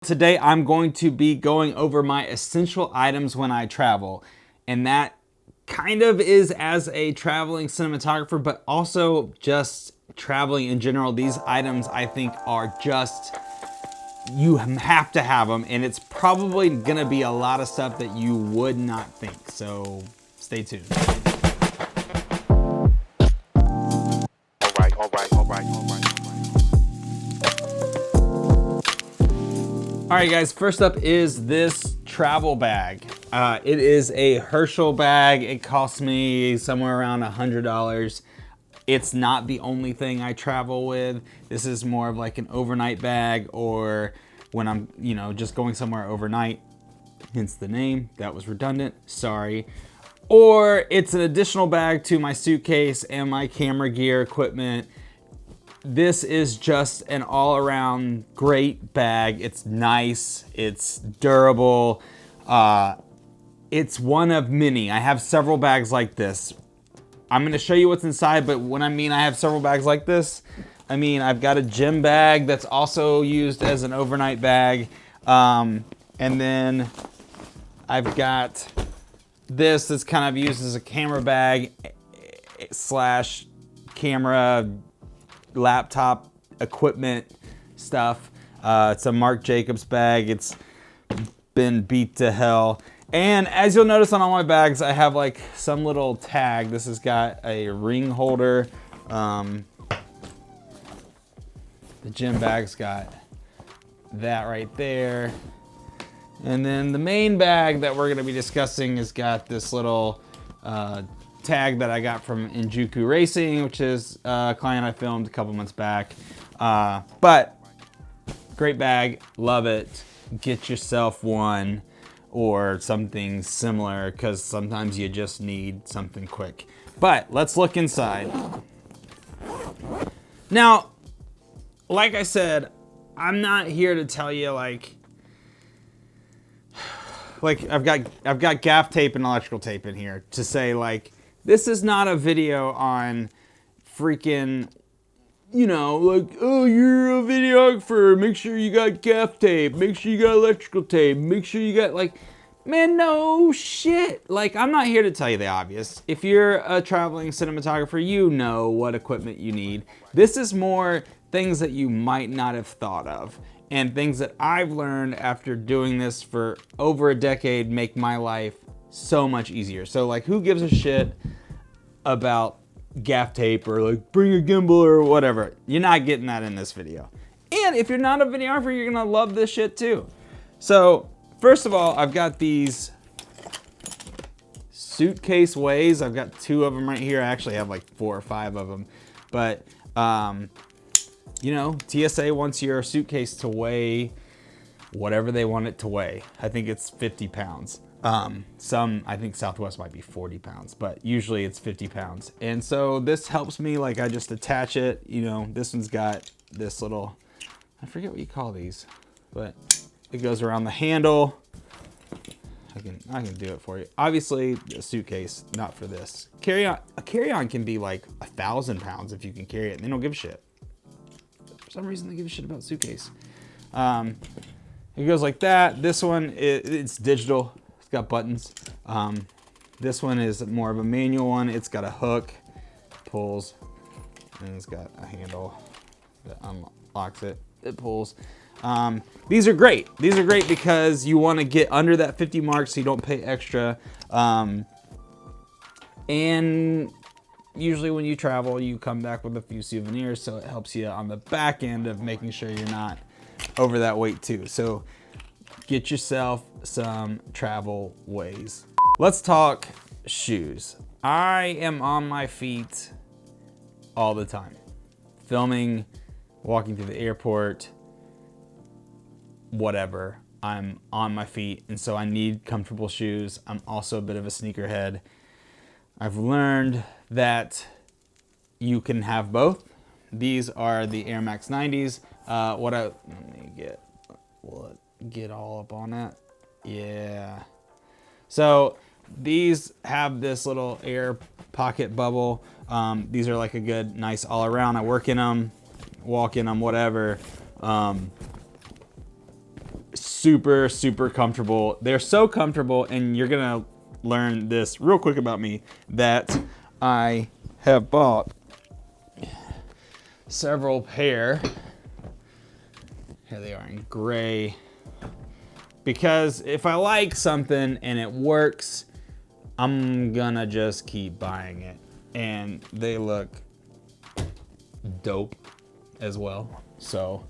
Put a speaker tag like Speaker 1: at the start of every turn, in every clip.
Speaker 1: Today I'm going to be going over my essential items when I travel, and that kind of is as a traveling cinematographer, but also just traveling in general. These items I think are just, you have to have them, and it's probably gonna be a lot of stuff that you would not think, so stay tuned. All right guys, first up is this travel bag. It is a HERSCHEL bag. It cost me somewhere around $100. It's not the only thing I travel with. This is more of like an overnight bag, or when I'm, just going somewhere overnight, hence the name. That was redundant, sorry. Or it's an additional bag to my suitcase and my camera gear equipment. This is just an all-around great bag. It's nice, it's durable. It's one of many. I have several bags like this. I'm gonna show you what's inside, but when I mean I have several bags like this, I mean I've got a gym bag that's also used as an overnight bag. And then I've got this that's kind of used as a camera bag slash camera laptop equipment stuff. It's a Marc Jacobs bag. It's been beat to hell. And as you'll notice on all my bags, I have like some little tag. This has got a ring holder. The gym bag's got that right there. And then the main bag that we're gonna be discussing has got this little tag that I got from Injuku Racing, which is a client I filmed a couple months back. But great bag, love it. Get yourself one or something similar, because sometimes you just need something quick. But let's look inside. Now, like I said, I'm not here to tell you like I've got gaff tape and electrical tape in here to say like, this is not a video on freaking, like, oh, you're a videographer, make sure you got gaff tape, make sure you got electrical tape, make sure you got like, man, no shit. Like, I'm not here to tell you the obvious. If you're a traveling cinematographer, you know what equipment you need. This is more things that you might not have thought of, and things that I've learned after doing this for over a decade make my life so much easier. So like, who gives a shit about gaff tape or like bring a gimbal or whatever? You're not getting that in this video. And if you're not a videographer, you're gonna love this shit too. So first of all, I've got these Suitcase ways. I've got 2 of them right here. I actually have like 4 or 5 of them. But TSA wants your suitcase to weigh whatever they want it to weigh. I think it's 50 pounds. I think Southwest might be 40 pounds, but usually it's 50 pounds. And so this helps me, like I just attach it, this one's got this little, I forget what you call these, but it goes around the handle. I can do it for you. Obviously a suitcase, not for this. A carry-on can be like 1,000 pounds if you can carry it, and they don't give a shit. For some reason they give a shit about suitcase. It goes like that. This one, it's digital. It's got buttons. This one is more of a manual one. It's got a hook, pulls, and it's got a handle that unlocks it. It pulls. These are great. These are great because you want to get under that 50 mark so you don't pay extra. And usually when you travel, you come back with a few souvenirs, so it helps you on the back end of making sure you're not over that weight too. So get yourself some travel ways. Let's talk shoes. I am on my feet all the time. Filming, walking through the airport, whatever. I'm on my feet, and so I need comfortable shoes. I'm also a bit of a sneakerhead. I've learned that you can have both. These are the Air Max 90s. Let me get all up on that. Yeah. So these have this little air pocket bubble. These are like a good, nice all around. I work in them, walk in them, whatever. super, super comfortable. They're so comfortable, and you're gonna learn this real quick about me, that I have bought several pair. Here they are in gray. Because if I like something and it works, I'm gonna just keep buying it. And they look dope as well. So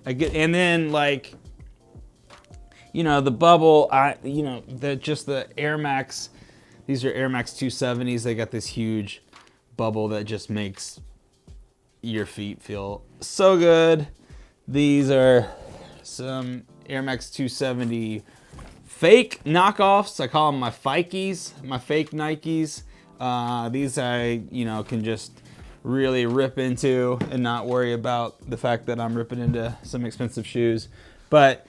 Speaker 1: I get, and then like, you know, the bubble, just the Air Max, these are Air Max 270s. They got this huge bubble that just makes your feet feel so good. These are some Air Max 270 fake knockoffs. I call them my Fikes, my fake Nikes. These I, can just really rip into and not worry about the fact that I'm ripping into some expensive shoes. But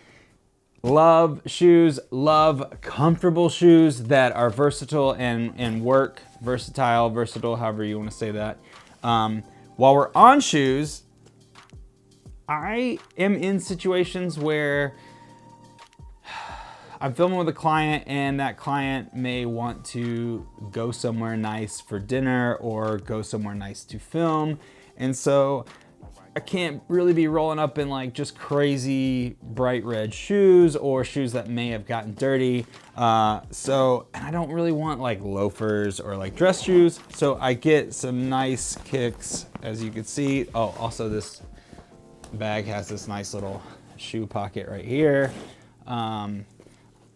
Speaker 1: love shoes, love comfortable shoes that are versatile and work. Versatile, however you want to say that. While we're on shoes, I am in situations where I'm filming with a client and that client may want to go somewhere nice for dinner or go somewhere nice to film. And so I can't really be rolling up in like just crazy bright red shoes or shoes that may have gotten dirty. And I don't really want like loafers or like dress shoes. So I get some nice kicks, as you can see. Oh, also this bag has this nice little shoe pocket right here.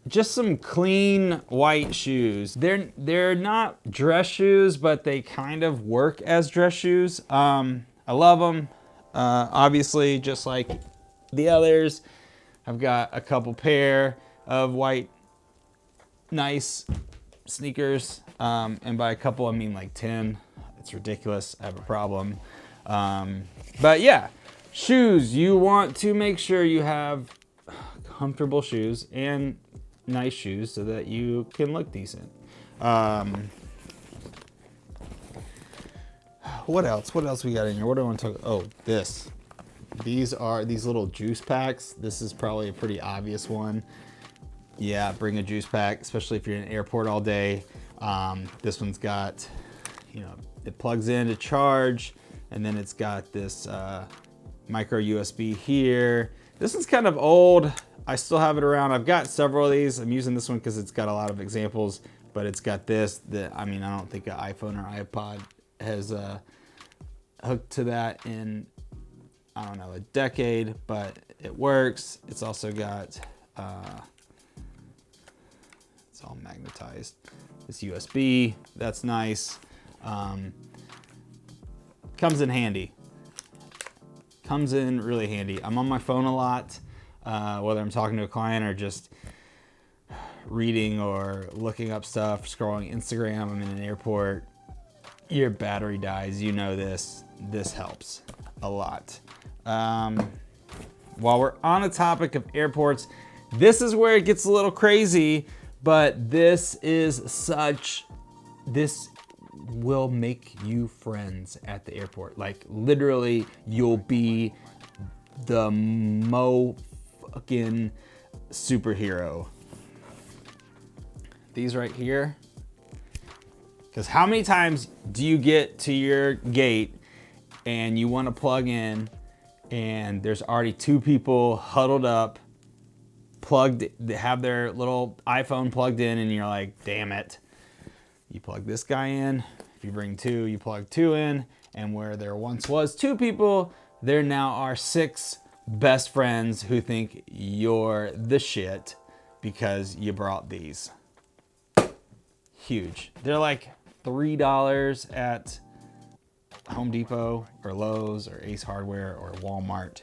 Speaker 1: Just some clean white shoes. They're not dress shoes, but they kind of work as dress shoes. I love them. Obviously, just like the others, I've got a couple pair of white, nice sneakers. And by a couple, I mean like 10. It's ridiculous. I have a problem. But yeah, shoes. You want to make sure you have comfortable shoes and nice shoes so that you can look decent. What else we got in here? What do I want to talk? Oh, this. These are these little juice packs. This is probably a pretty obvious one. Yeah, bring a juice pack, especially if you're in an airport all day. This one's got, it plugs in to charge, and then it's got this micro USB here. This one's kind of old. I still have it around. I've got several of these. I'm using this one because it's got a lot of examples, but it's got this. I don't think an iPhone or iPod has hooked to that in, a decade, but it works. It's also got, it's all magnetized. This USB, that's nice. Comes in handy. Comes in really handy. I'm on my phone a lot, whether I'm talking to a client or just reading or looking up stuff, scrolling Instagram. I'm in an airport. Your battery dies, this helps a lot. While we're on the topic of airports, this is where it gets a little crazy, but this will make you friends at the airport. Like literally, you'll be the fucking superhero. These right here. Because how many times do you get to your gate and you want to plug in and there's already two people huddled up, they have their little iPhone plugged in, and you're like, damn it. You plug this guy in. If you bring two, you plug two in. And where there once was two people, there now are 6 best friends who think you're the shit because you brought these. Huge. They're like $3 at Home Depot or Lowe's or Ace Hardware or Walmart.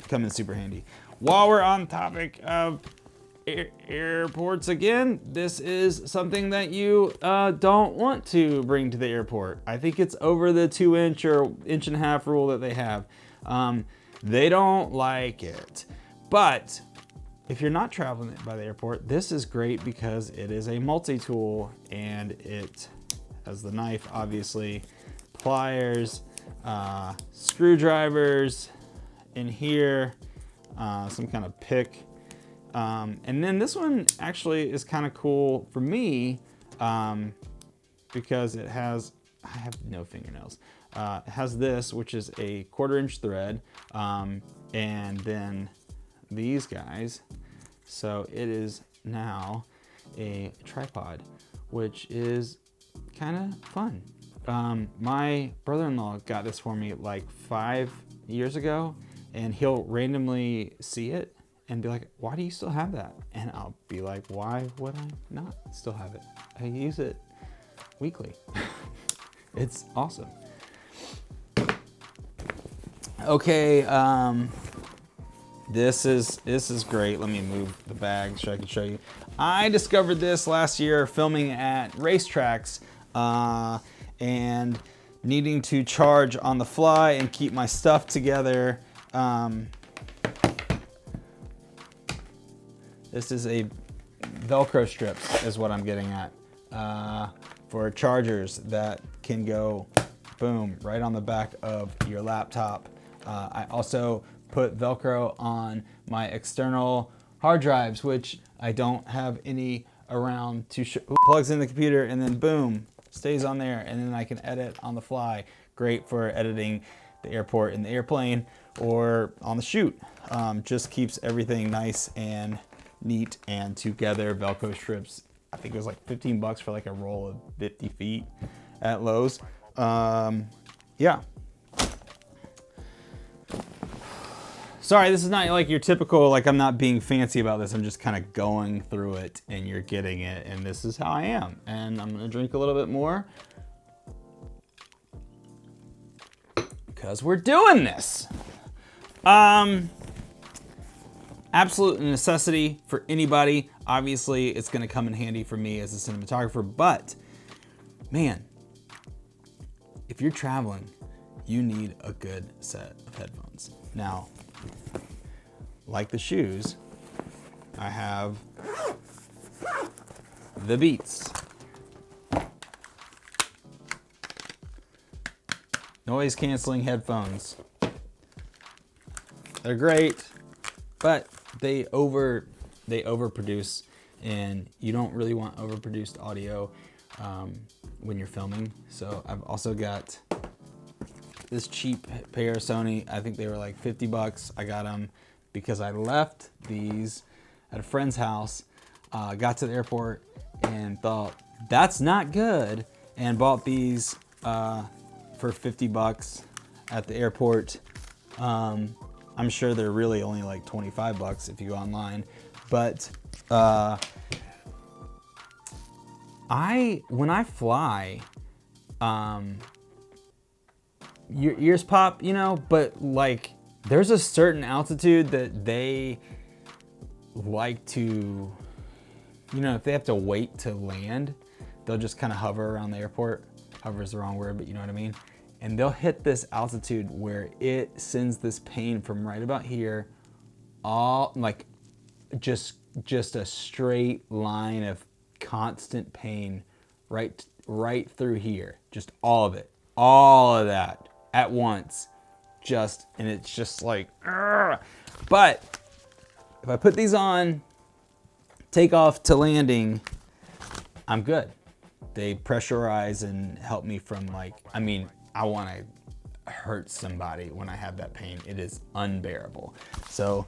Speaker 1: Come in super handy. While we're on topic of airports again, this is something that you don't want to bring to the airport. I think it's over the 2-inch or 1.5 inch rule that they have. They don't like it. But if you're not traveling by the airport, this is great because it is a multi-tool and it has the knife, obviously, pliers, screwdrivers in here. some kind of pick. And then this one actually is kind of cool for me because it has, I have no fingernails. It has this, which is a 1/4 inch thread, and then these guys. So it is now a tripod, which is kind of fun. My brother-in-law got this for me like 5 years ago, and he'll randomly see it and be like, why do you still have that? And I'll be like, why would I not still have it? I use it weekly. It's awesome. Okay, this is great. Let me move the bag so I can show you. I discovered this last year filming at racetracks and needing to charge on the fly and keep my stuff together. This is a Velcro strips is what I'm getting at for chargers that can go boom right on the back of your laptop. I also put Velcro on my external hard drives, which I don't have any around to show. Plugs in the computer and then boom, stays on there, and then I can edit on the fly. Great for editing the airport in the airplane or on the shoot. Just keeps everything nice and neat and together. Velcro strips, I think it was like 15 bucks for like a roll of 50 feet at Lowe's. Yeah. Sorry, this is not like your typical, like I'm not being fancy about this. I'm just kind of going through it and you're getting it. And this is how I am. And I'm gonna drink a little bit more because we're doing this. Absolute necessity for anybody. Obviously, it's gonna come in handy for me as a cinematographer, but man, if you're traveling, you need a good set of headphones. Now, like the shoes, I have the Beats. Noise canceling headphones. They're great, but they overproduce, and you don't really want overproduced audio when you're filming. So I've also got this cheap pair of Sony. I think they were like 50 bucks. I got them because I left these at a friend's house, got to the airport and thought that's not good, and bought these for 50 bucks at the airport. I'm sure they're really only like 25 bucks if you go online, but when I fly, your ears pop, you know, but like there's a certain altitude that they like to, you know, if they have to wait to land, they'll just kind of hover around the airport. Hover is the wrong word, but you know what I mean? And they'll hit this altitude where it sends this pain from right about here, all like just a straight line of constant pain right through here. Just all of it, all of that at once. And it's just like, urgh. But if I put these on, take off to landing, I'm good. They pressurize and help me from like, I mean, I want to hurt somebody when I have that pain. It is unbearable. So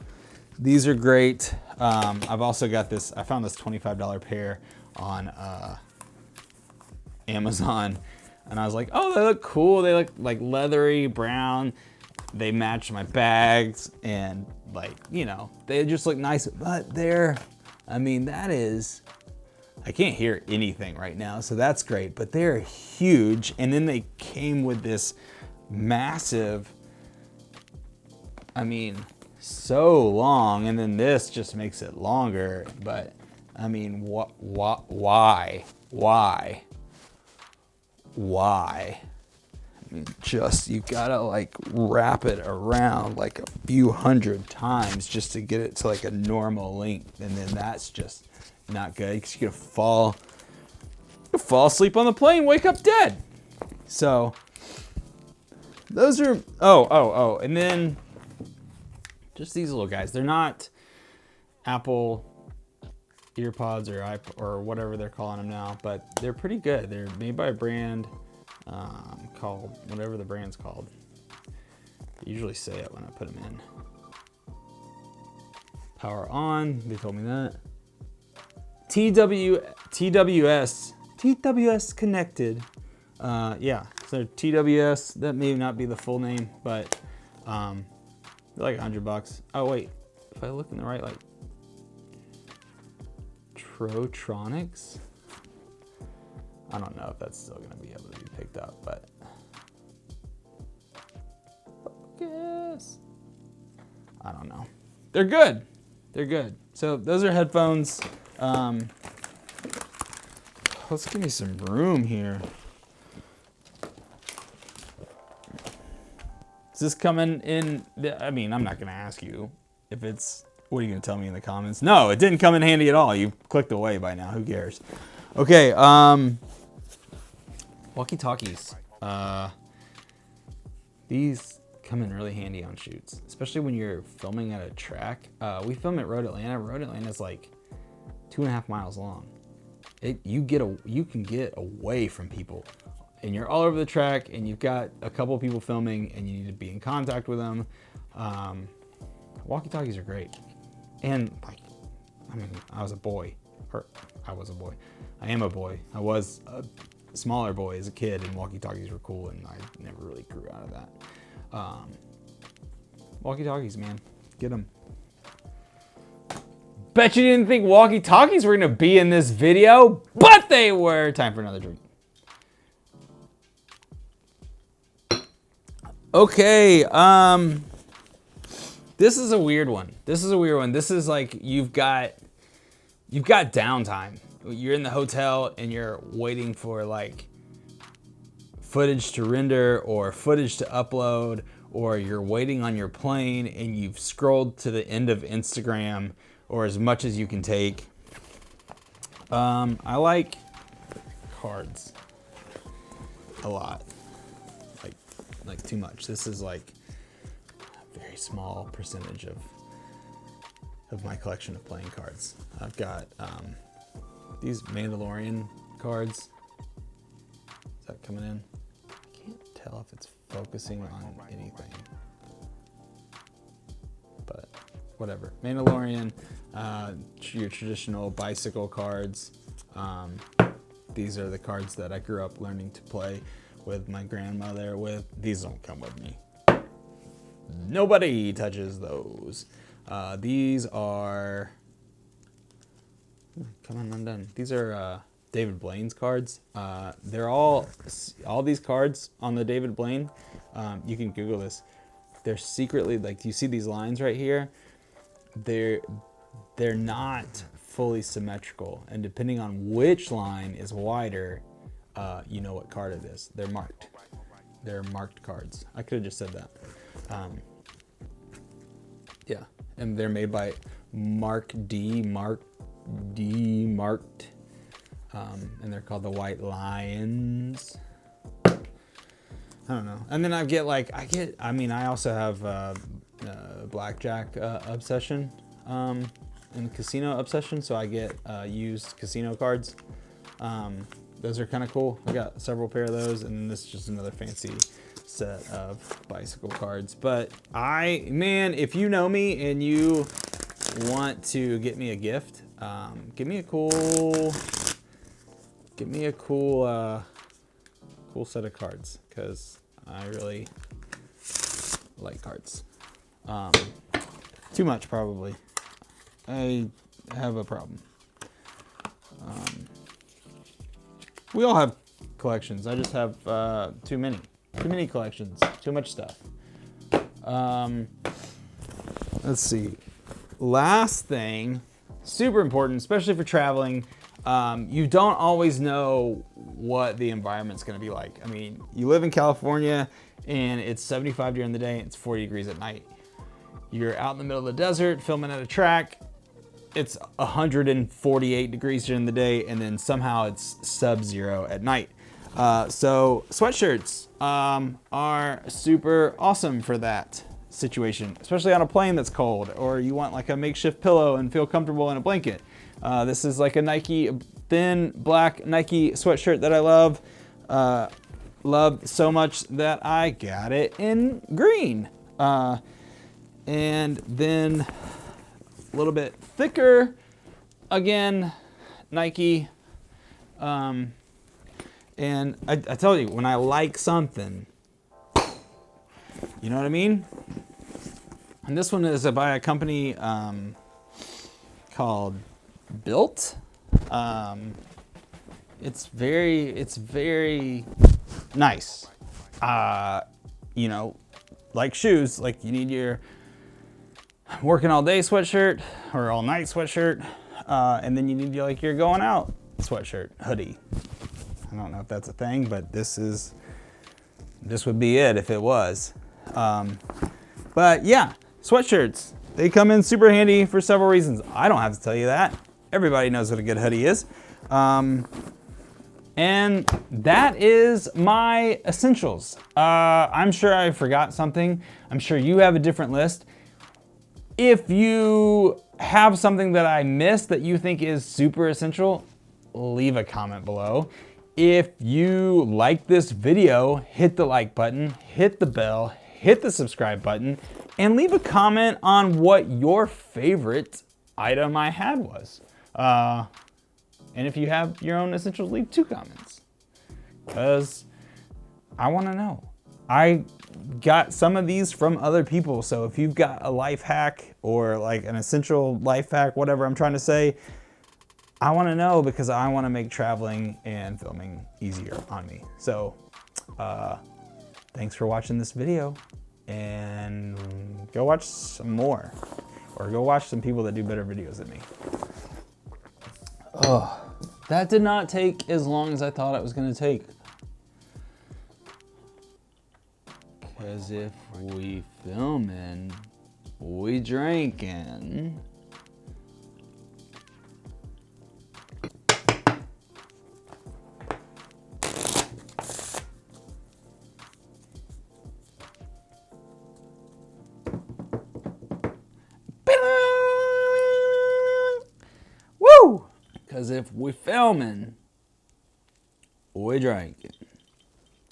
Speaker 1: these are great. I've also got this, I found this $25 pair on Amazon, and I was like, oh, they look cool. They look like leathery brown. They match my bags, and like, you know, they just look nice, but they're, I mean, that is, I can't hear anything right now, so that's great, but they're huge. And then they came with this massive, I mean, so long, and then this just makes it longer. But I mean, why? I mean, just, you gotta like wrap it around like a few hundred times just to get it to like a normal length, and then that's just not good because you're gonna fall asleep on the plane, wake up dead. So those are, and then Just these little guys. They're not Apple earpods or whatever they're calling them now, but they're pretty good. They're made by a brand called whatever the brand's called. I usually say it when I put them in. Power on, they told me that. TWS connected. Yeah, so TWS, that may not be the full name, but they're like $100. Oh wait, if I look in the right light, Trotronics. I don't know if that's still gonna be able to be picked up, but focus. I don't know. They're good. They're good. So those are headphones. Let's give me some room here. Is this coming in? I mean, I'm not gonna ask you if it's, what are you gonna tell me in the comments? No, it didn't come in handy at all. You clicked away by now, who cares? Okay, Walkie Talkies. These come in really handy on shoots, especially when you're filming at a track. We film at Road Atlanta. Road Atlanta is like 2.5 miles long. You can get away from people, and you're all over the track, and you've got a couple people filming, and you need to be in contact with them. Walkie talkies are great, and like, I mean, I was a boy. I am a boy. I was a smaller boy as a kid, and walkie talkies were cool, and I never really grew out of that. Walkie talkies, man, get them. Bet you didn't think walkie talkies were gonna be in this video, but they were. Time for another drink. Okay, this is a weird one. This is like you've got downtime. You're in the hotel and you're waiting for like footage to render or footage to upload, or you're waiting on your plane and you've scrolled to the end of Instagram or as much as you can take. I like cards a lot, like too much. This is like a very small percentage of my collection of playing cards. I've got these Mandalorian cards. Is that coming in? I can't tell if it's focusing on anything, but whatever. Mandalorian, your traditional bicycle cards. These are the cards that I grew up learning to play with my grandmother with. These don't come with me. Nobody touches those. These are, come on, I'm done. These are David Blaine's cards. They're all these cards on the David Blaine. You can Google this. They're secretly, like, you see these lines right here? They're not fully symmetrical, and depending on which line is wider, you know what card it is. They're marked. They're marked cards. I could have just said that. Yeah, and they're made by Marked, and they're called the White Lions. I don't know. And then I also have blackjack obsession and casino obsession, so I get used casino cards. Those are kind of cool. I got several pair of those, and this is just another fancy set of bicycle cards. But if you know me and you want to get me a gift, give me a cool set of cards, because I really like cards. Too much, probably. I have a problem. We all have collections. I just have too many collections, too much stuff. Let's see. Last thing, super important, especially for traveling. You don't always know what the environment's gonna be like. I mean, you live in California and it's 75 during the day and it's 40 degrees at night. You're out in the middle of the desert filming at a track. It's 148 degrees during the day, and then somehow it's sub-zero at night. So sweatshirts are super awesome for that. situation, especially on a plane that's cold, or you want like a makeshift pillow and feel comfortable in a blanket. This is like a Nike, thin black Nike sweatshirt that I love. Loved so much that I got it in green. And then a little bit thicker, again, Nike. And I tell you, when I like something, you know what I mean? And this one is by a company called Bylt. It's very nice. You know, like shoes, like you need your working all day sweatshirt or all night sweatshirt, and then you need your, like your going out sweatshirt, hoodie. I don't know if that's a thing, but this would be it if it was. But yeah, sweatshirts, they come in super handy for several reasons. I don't have to tell you that. Everybody knows what a good hoodie is. And that is my essentials. I'm sure I forgot something. I'm sure you have a different list. If you have something that I missed that you think is super essential, leave a comment below. If you like this video, hit the like button, hit the bell, hit the subscribe button, and leave a comment on what your favorite item I had was. And if you have your own essentials, leave 2 comments, because I want to know. I got some of these from other people, so if you've got a life hack or like an essential life hack, whatever I'm trying to say, I want to know, because I want to make traveling and filming easier on me. So thanks for watching this video, and go watch some more, or go watch some people that do better videos than me. Oh, that did not take as long as I thought it was going to take. Because if we filming, we drinking. Woo! Because if we filming, we drinking.